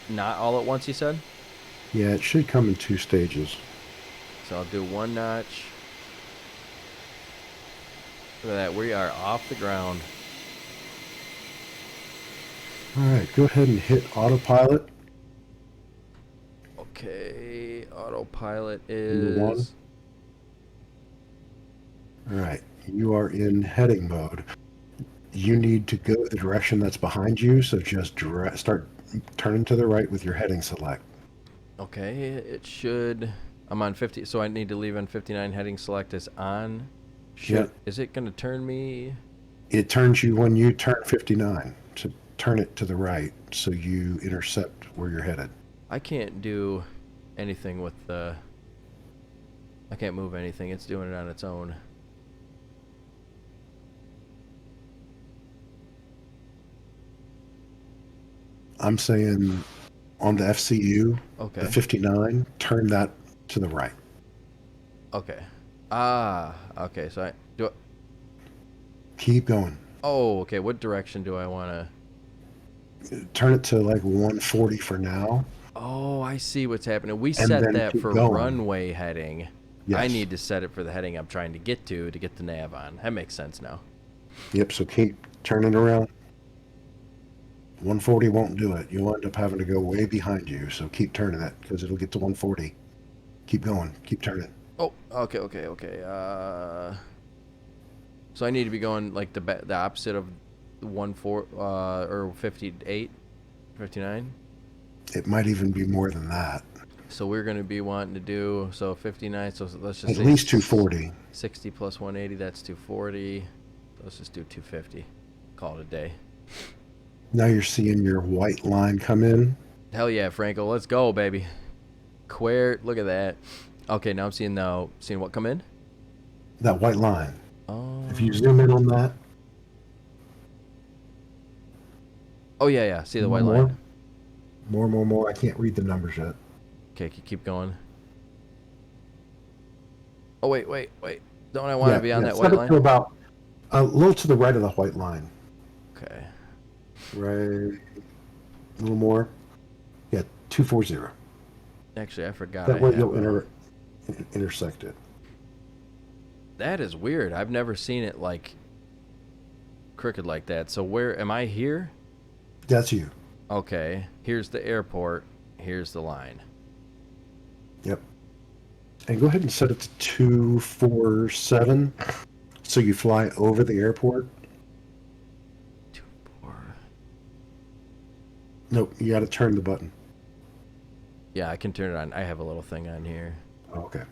Not all at once, you said? Yeah, it should come in 2 stages. So I'll do 1 notch. Look at that. We are off the ground. All right, go ahead and hit autopilot. Okay. Autopilot Number one. is. All right, you are in heading mode. You need to go the direction that's behind you, so just start turning to the right with your heading select. Okay. It should. I'm on 50. So I need to leave on 59. Heading select is on. Yeah, Is it going to turn me? it turns you when you turn 59 to turn it to the right so you intercept where you're headed. I can't do anything with the. I can't move anything. It's doing it on its own. I'm saying on the FCU, the Okay. 59, turn that to the right. Okay. Ah. Okay. So I do. Keep going. Oh. Okay. What direction do I want to? Turn it to like 140 for now, Oh, I see what's happening. We and set then that keep for going. runway heading. I Yes. need to set it for the heading I'm trying to get the nav on. That makes sense now. Yep, so keep turning around. 140 won't do it. You'll end up having to go way behind you, so keep turning it because it'll get to 140. Keep going. Keep turning. Oh, okay, okay, okay. So I need to be going like the opposite of 14 or 58, 59. It might even be more than that. So we're going to be wanting to do 59. So let's just At say least 240. 60 plus 180. That's 240. Let's just do 250. Call it a day. Now you're seeing your white line come in. Hell yeah, Franco. Let's go, baby. Look at that. Okay, now I'm seeing what come in. That white line. If you Um. zoom in on that, Oh yeah, yeah. See the more, white line. more, more, more, more. I can't read the numbers yet. Okay, keep going. Oh wait, wait, wait. Don't I want to Yeah, be on yeah. that Set white it to line? about a little to the right of the white line. Okay. Right. A little more. Yeah, 240. Actually, I forgot That I way have you'll a. intersect it. That is weird. I've never seen it like crooked like that. So where am I here? That's you. Okay. Here's the airport. Here's the line. Yep. And go ahead and set it to 247 so you fly over the airport. Two, four. Nope, you got to turn the button. Yeah, I can turn it on. I have a little thing on here. Oh, okay.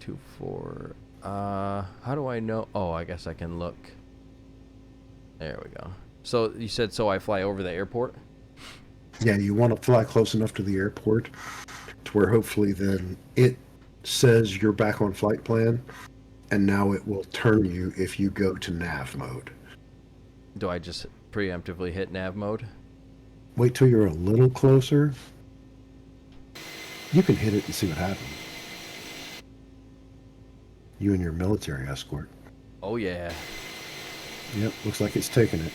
2, 4. How do I know? Oh, I guess I can look. There we go. So you said so I fly over the airport? Yeah, you want to fly close enough to the airport to where hopefully then it says you're back on flight plan, and now it will turn you if you go to nav mode. Do I just preemptively hit nav mode? Wait till you're a little closer. You can hit it and see what happens. You and your military escort. Oh yeah. Yep, looks like it's taking it.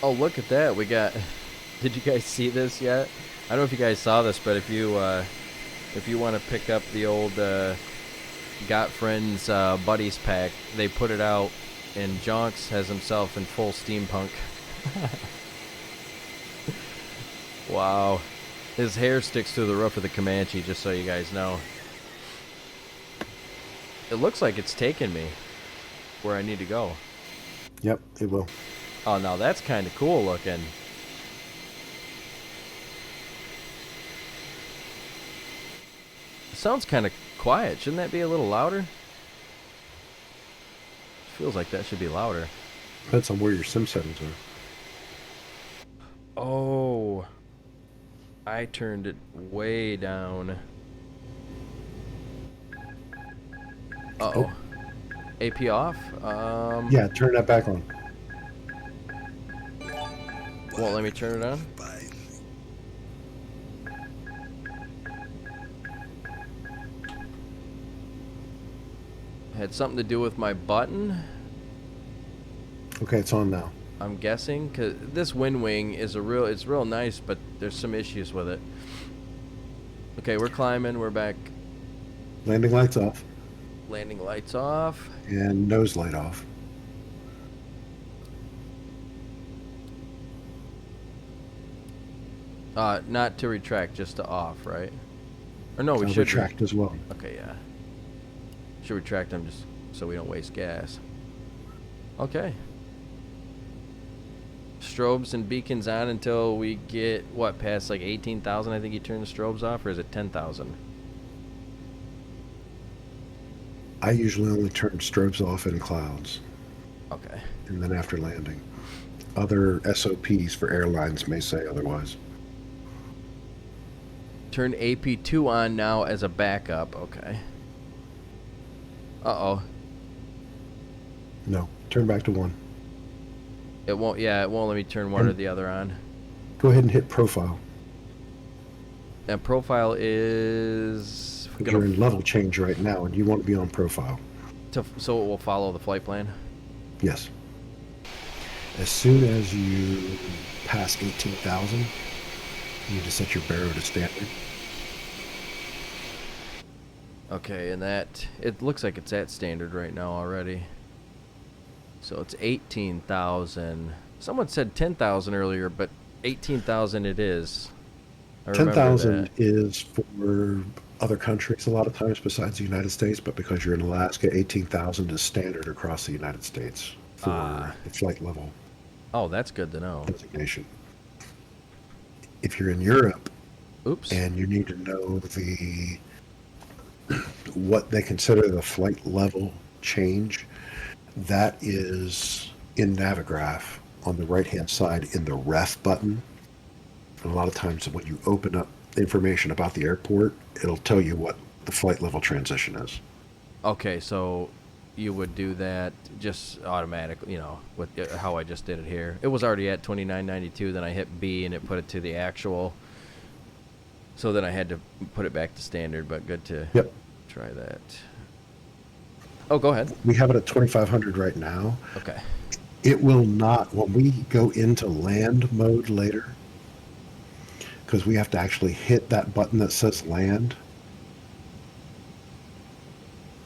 Oh, look at that. We got. Did you guys see this yet? I don't know if you guys saw this, but if you want to pick up the old Got Friends Buddies pack, they put it out, and Jonks has himself in full steampunk. Wow. His hair sticks to the roof of the Comanche, just so you guys know. It looks like it's taking me where I need to go. Yep, it will. Oh, now that's kind of cool looking. It sounds kind of quiet. Shouldn't that be a little louder? Feels like that should be louder. Depends on where your sim settings are. Oh, I turned it way down. Oh, Uh-oh. AP off? yeah, turn that back on. Won't let me turn it on? Had something to do with my button? Okay, it's on now. I'm guessing, because this wind wing is it's real nice, but there's some issues with it. Okay, we're climbing. We're back. Landing lights off Landing lights off. and nose light off. Not to retract, just to off, right? Or no, we should retract as well. Okay, yeah. Should retract them just so we don't waste gas. Okay. Strobes and beacons on until we get, what, past like 18,000, I think you turn the strobes off, or is it 10,000? I usually only turn strobes off in clouds, Okay. and then after landing. Other SOPs for airlines may say otherwise. Turn AP2 on now as a backup. Okay. Uh-oh. No, turn back to 1. It won't, yeah, it won't let me turn one or the other on. Go ahead and hit profile. And profile is... You're in level change right now, and you want to be on profile. So it will follow the flight plan? Yes. As soon as you pass 18,000, you need to set your baro to standard. Okay, and that, it looks like it's at standard right now already. So it's 18,000. Someone said 10,000 earlier, but 18,000 it is. 10,000 is for other countries a lot of times besides the United States, but because you're in Alaska, 18,000 is standard across the United States for the flight level. Oh, that's good to know. Designation. If you're in Europe, oops, and you need to know what they consider the flight level change, that is in Navigraph on the right-hand side in the ref button. And a lot of times when you open up information about the airport, it'll tell you what the flight level transition is. Okay, so you would do that just automatically, with how I just did it here. It was already at 2992, then I hit B and it put it to the actual. So then I had to put it back to standard, but good to try that. Oh, go ahead. We have it at 2500 right now. Okay. It will not, when we go into land mode later, because we have to actually hit that button that says land.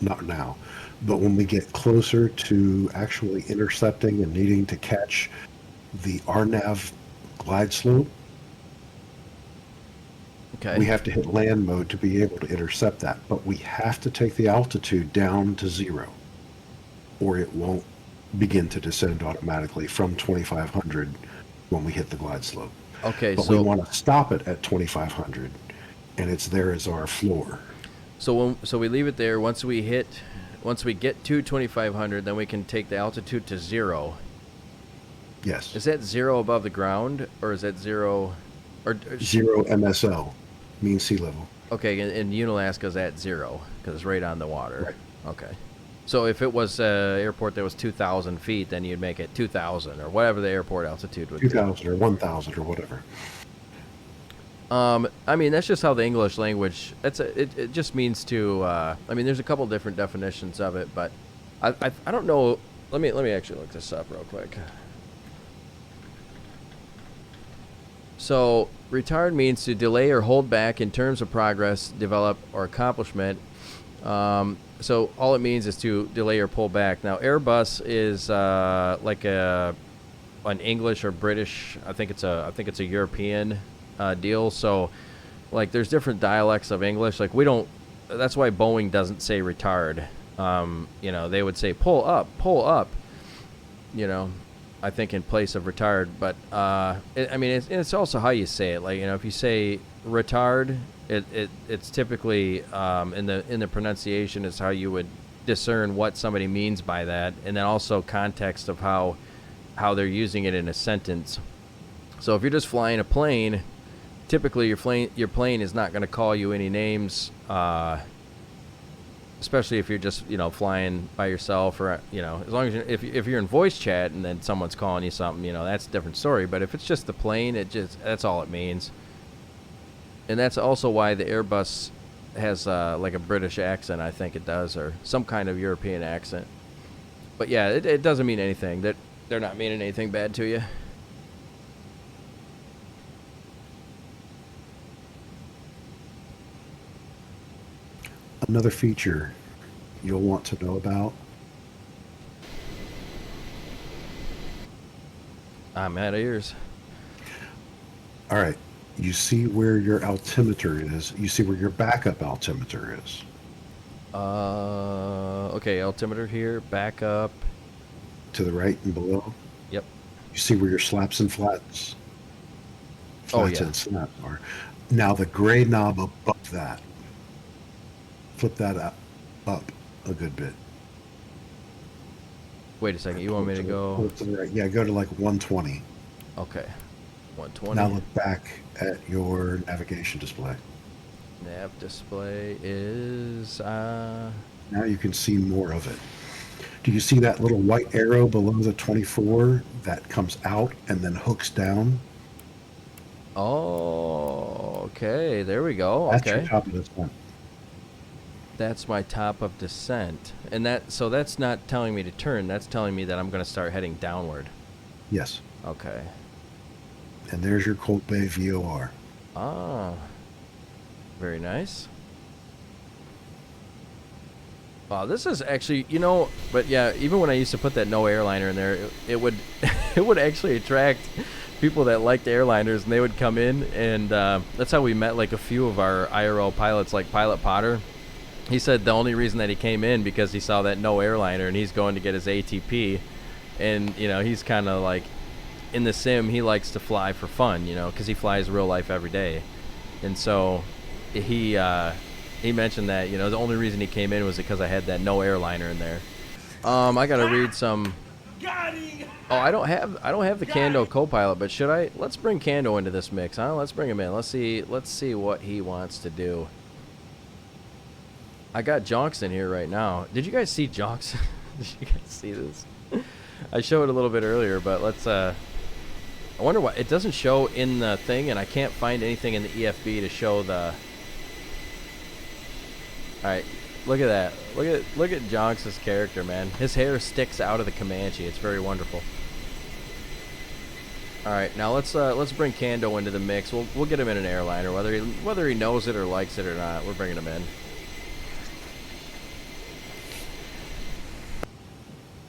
Not now, but when we get closer to actually intercepting and needing to catch the RNAV glide slope, okay, we have to hit land mode to be able to intercept that. But we have to take the altitude down to 0, or it won't begin to descend automatically from 2500 when we hit the glide slope. Okay, but so we want to stop it at 2500, and it's there as our floor. So we leave it there. Once we get to 2500, then we can take the altitude to 0. Yes. Is that 0 above the ground, or is that 0 or 0 MSL, mean sea level? Okay, and Unalaska's at 0 because it's right on the water. Right. Okay. So if it was an airport that was 2,000 feet, then you'd make it 2,000 or whatever the airport altitude would be. 2,000 or 1,000 or whatever. I mean, that's just how the English language. It just means to. I mean, there's a couple different definitions of it, but I don't know. Let me actually look this up real quick. So retard means to delay or hold back in terms of progress, develop, or accomplishment. So all it means is to delay or pull back. Now Airbus is like an English or British. I think it's a European deal. So like there's different dialects of English. Like we don't. That's why Boeing doesn't say retard. They would say pull up. I think in place of retard. But it's also how you say it. Like if you say retard. It's typically in the pronunciation is how you would discern what somebody means by that, and then also context of how they're using it in a sentence. So if you're just flying a plane, typically your plane is not going to call you any names, especially if you're just flying by yourself, or as long as if you're in voice chat and then someone's calling you something, that's a different story. But if it's just the plane, that's all it means. And that's also why the Airbus has like a British accent, I think it does, or some kind of European accent. But yeah, it doesn't mean anything. That They're not meaning anything bad to you. Another feature you'll want to know about. I'm at ears. All right. You see where your altimeter is. You see where your backup altimeter is. Okay, altimeter here, back up. To the right and below. Yep. You see where your slaps and flats. Oh, Flats yeah. and slaps are. Now the gray knob above that. Flip that up a good bit. Wait a second, you want me to go? To the right. Yeah, go to like 120. Okay. 120. Now look back at your navigation display. Nav display is, Now you can see more of it. Do you see that little white arrow below the 24 that comes out and then hooks down? Oh, okay. There we go. That's Okay. your top of the descent. That's my top of descent. And so that's not telling me to turn. That's telling me that I'm going to start heading downward. Yes. Okay. And there's your Colt Bay VOR. Ah. Very nice. Wow, this is actually, but yeah, even when I used to put that no airliner in there, it would it would actually attract people that liked airliners, and they would come in, and that's how we met like a few of our IRL pilots, like Pilot Potter. He said the only reason that he came in because he saw that no airliner, and he's going to get his ATP, and he's kind of like in the sim, he likes to fly for fun, because he flies real life every day, and so he mentioned that the only reason he came in was because I had that no airliner in there. I gotta read some. Oh, I don't have the Kando co-pilot, but should I? Let's bring Kando into this mix, huh? Let's bring him in. Let's see what he wants to do. I got Jonks in here right now. Did you guys see Jonks? Did you guys see this? I showed it a little bit earlier, but let's. I wonder why it doesn't show in the thing, and I can't find anything in the EFB to show the. All right, look at that. Look at Jonks' character, man. His hair sticks out of the Comanche. It's very wonderful. All right, now let's bring Kando into the mix. We'll get him in an airliner, whether he knows it or likes it or not. We're bringing him in.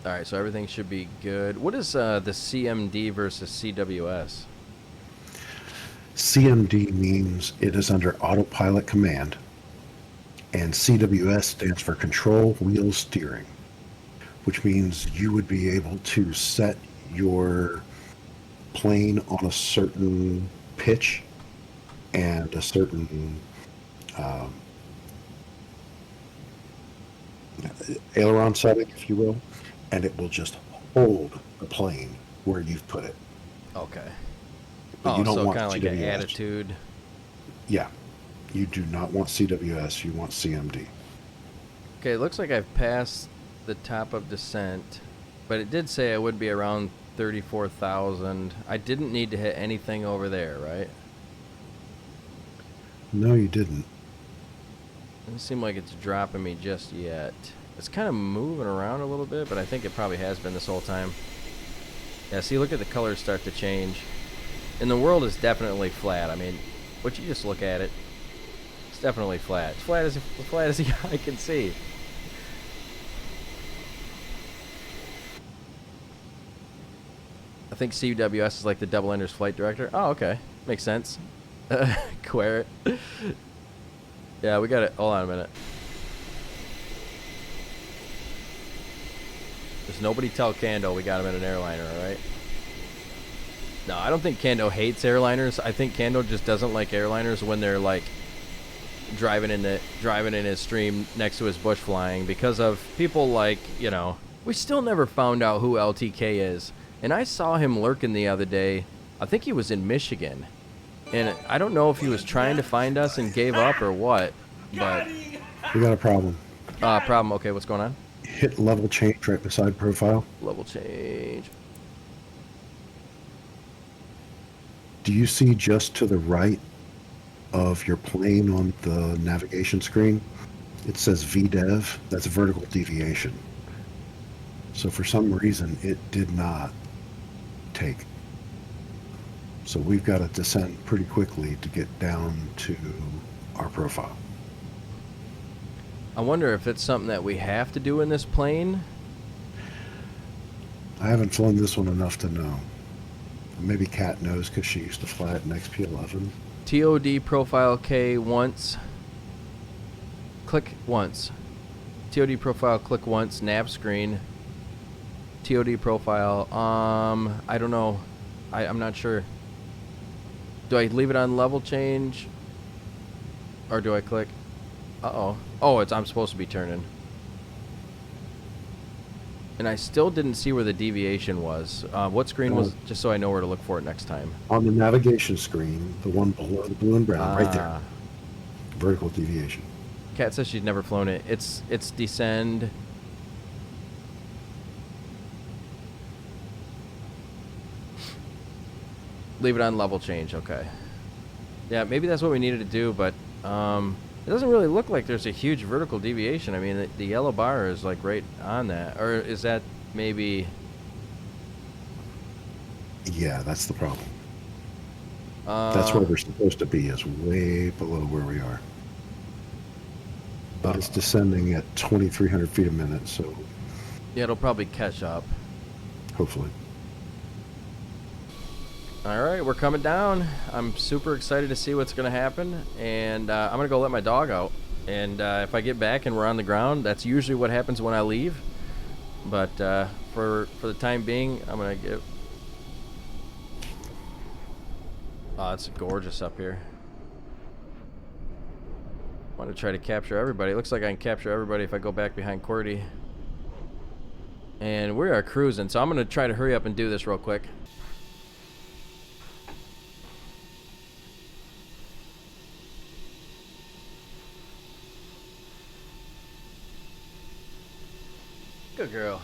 All right, so everything should be good. What is the CMD versus CWS? CMD means it is under autopilot command, and CWS stands for control wheel steering, which means you would be able to set your plane on a certain pitch and a certain aileron setting, if you will, and it will just hold the plane where you've put it. Okay. But you don't so want kind of like an CWS. attitude. Yeah. You do not want CWS, you want CMD. Okay, it looks like I've passed the top of descent, but it did say I would be around 34,000. I didn't need to hit anything over there, right? No, you didn't. Doesn't seem like it's dropping me just yet. It's kind of moving around a little bit, but I think it probably has been this whole time. Yeah, see, look at the colors start to change. And the world is definitely flat. I mean, but you just look at it. It's definitely flat. It's flat as the eye can see. I think CWS is like the Double Enders flight director. Oh, okay. Makes sense. Query. Yeah, we got it. Hold on a minute. Does nobody tell Kando we got him in an airliner, alright? No, I don't think Kando hates airliners. I think Kando just doesn't like airliners when they're like driving in his stream next to his bush flying because of people like, we still never found out who LTK is. And I saw him lurking the other day. I think he was in Michigan. And I don't know if he was trying to find us and gave up or what, but We got a problem. problem. Okay, what's going on? Hit level change right beside profile. Level change. Do you see just to the right of your plane on the navigation screen? It says VDEV. That's vertical deviation. So for some reason, it did not take. So we've got to descend pretty quickly to get down to our profile. I wonder if it's something that we have to do in this plane. I haven't flown this one enough to know. Maybe Kat knows because she used to fly it in XP11. TOD profile K once. Click once. TOD profile click once. Nav screen. TOD profile. I don't know. I'm not sure. Do I leave it on level change? Or do I click? Uh-oh. Oh, I'm supposed to be turning. And I still didn't see where the deviation was. What screen was, just so I know where to look for it next time? On the navigation screen, the one below the blue and brown, right there. Vertical deviation. Kat says she's never flown it. It's descend. Leave it on level change, okay. Yeah, maybe that's what we needed to do, but it doesn't really look like there's a huge vertical deviation. I mean, the yellow bar is like right on that. Or is that maybe... Yeah, that's the problem. That's where we're supposed to be, is way below where we are. But it's descending at 2,300 feet a minute, so... Yeah, it'll probably catch up. Hopefully. All right, we're coming down. I'm super excited to see what's going to happen, and I'm going to go let my dog out. And if I get back and we're on the ground, that's usually what happens when I leave. But for the time being, I'm going to get... Oh, it's gorgeous up here. I want to try to capture everybody. It looks like I can capture everybody if I go back behind Cordy. And we are cruising, so I'm going to try to hurry up and do this real quick. Good girl.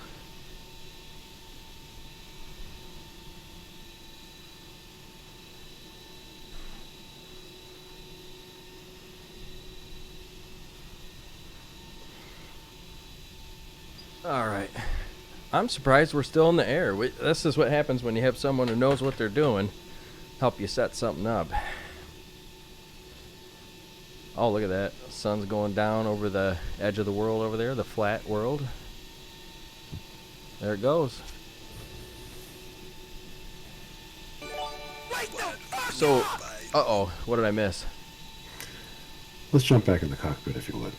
All right. I'm surprised we're still in the air. This is what happens when you have someone who knows what they're doing help you set something up. Oh, look at that. The sun's going down over the edge of the world over there, the flat world. There it goes. So, uh-oh, what did I miss? Let's jump back in the cockpit, if you would.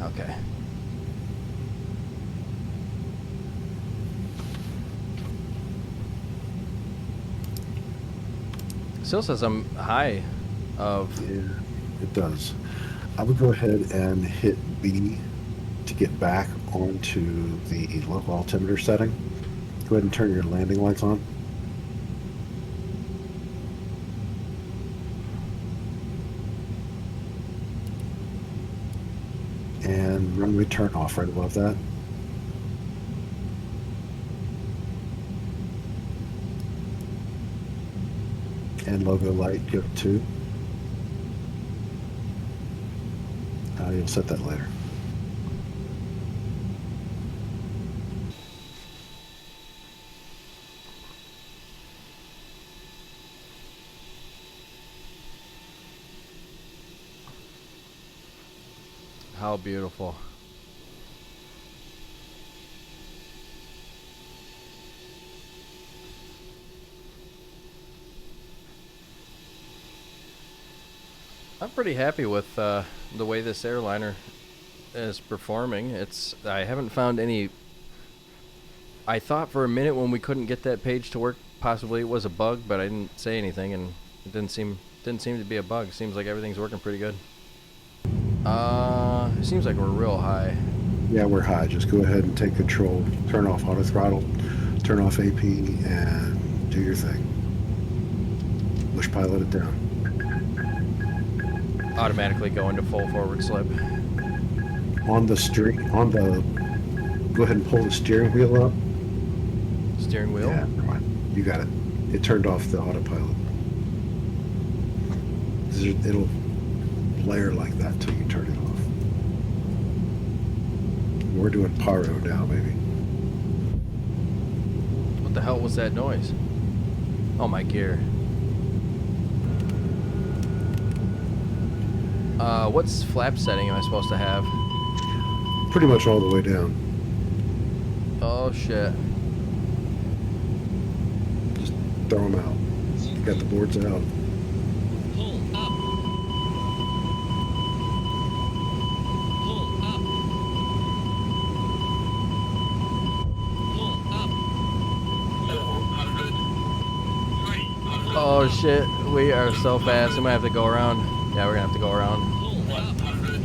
Okay. Still says I'm high of... Yeah, it does. I would go ahead and hit B to get back onto the local altimeter setting. Go ahead and turn your landing lights on. And runway turn off right above that. And logo light, go to 2. You'll set that later. How beautiful. I'm pretty happy with the way this airliner is performing. I haven't found any... I thought for a minute when we couldn't get that page to work, possibly it was a bug, but I didn't say anything, and it didn't seem to be a bug. Seems like everything's working pretty good. It seems like we're real high. Yeah, we're high. Just go ahead and take control. Turn off auto throttle, turn off AP, and do your thing. Push pilot it down. Automatically go into full forward slip. Go ahead and pull the steering wheel up. Steering wheel? Yeah, never mind. You got it. It turned off the autopilot. It'll layer like that till you turn it off. We're doing pyro now, baby. What the hell was that noise? Oh, my gear. What's flap setting am I supposed to have? Pretty much all the way down. Oh, shit. Just throw them out. You got the boards out. Pull up. Pull up. Pull up. 400. 300. Oh, shit. We are so fast. We might have to go around. Yeah, we're gonna have to go around. Pull up. 100.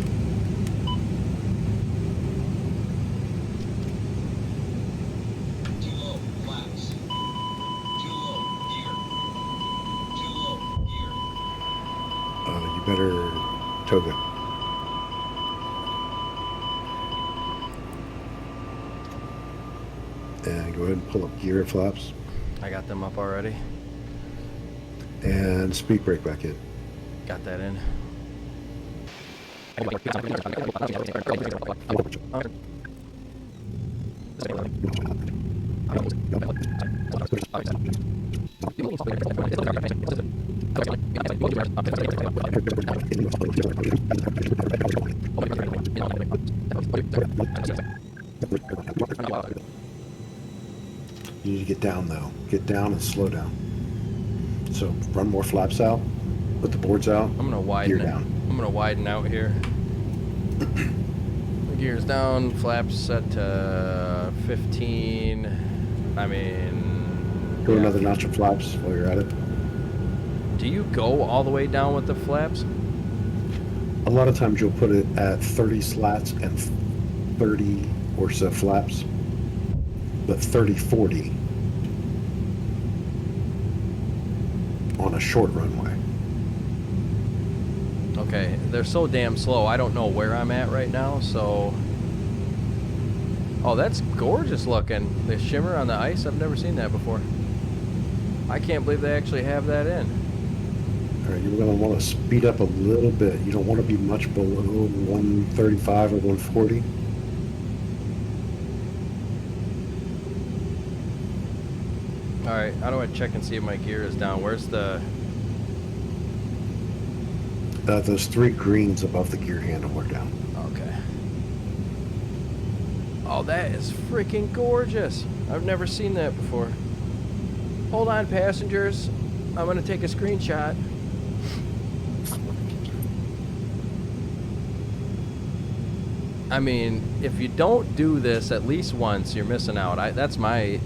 Too low, flaps. Too low, gear. Too low, gear. You better toga. And go ahead and pull up gear and flaps. I got them up already. And speed brake back in. Got that in. You need to get down though. Get down and slow down. So run more flaps out. Put the boards out. I'm gonna widen Gear it. down. I'm gonna widen out here. The gear's down, flaps set to 15. I mean, Go yeah. another notch of flaps while you're at it. Do you go all the way down with the flaps? A lot of times you'll put it at 30 slats and 30 or so flaps, but 30-40 on a short runway. Okay, they're so damn slow. I don't know where I'm at right now, so... Oh, that's gorgeous looking. The shimmer on the ice, I've never seen that before. I can't believe they actually have that in. All right, you're going to want to speed up a little bit. You don't want to be much below 135 or 140. Alright, how do I check and see if my gear is down? Where's the... Those three greens above the gear handle are down. Okay. Oh, that is freaking gorgeous. I've never seen that before. Hold on, passengers. I'm gonna take a screenshot. I mean, if you don't do this at least once, you're missing out. That's my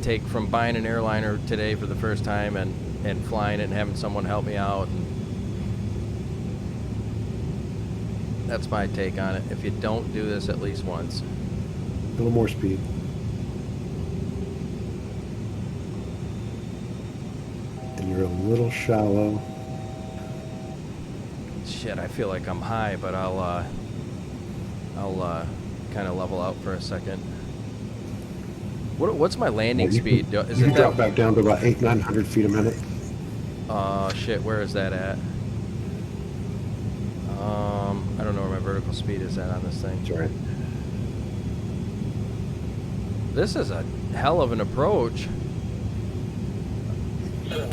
take from buying an airliner today for the first time and flying it and having someone help me out. And that's my take on it. If you don't do this at least once. A little more speed. And you're a little shallow. Shit, I feel like I'm high, but I'll kind of level out for a second. What's my landing speed? Is You it can drop that? back down to about 800-900 feet a minute. Shit, where is that at? I don't know where my vertical speed is at on this thing. That's all right. This is a hell of an approach.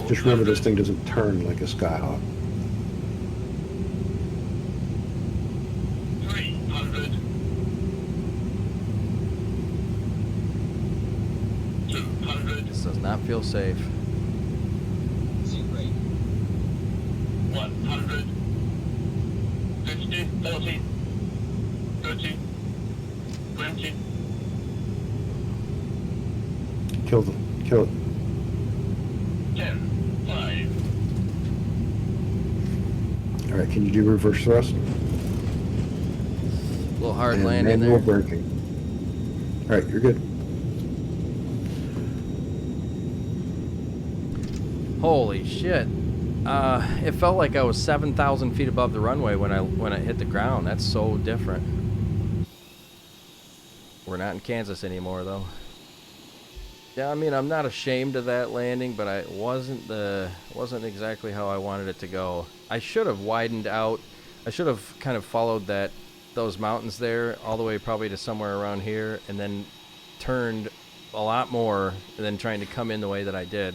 Just remember this thing doesn't turn like a Skyhawk. 300. 200. This does not feel safe. Zero. 100. 50, 40, 30, 20. Kill it. 10, 5. All right, can you do reverse thrust? A little hard And landing manual there. braking. All right, you're good. Holy shit. It felt like I was 7,000 feet above the runway when I hit the ground. That's so different. We're not in Kansas anymore, though. Yeah, I mean, I'm not ashamed of that landing, but it wasn't exactly how I wanted it to go. I should have widened out. I should have kind of followed those mountains there all the way probably to somewhere around here, and then turned a lot more than trying to come in the way that I did.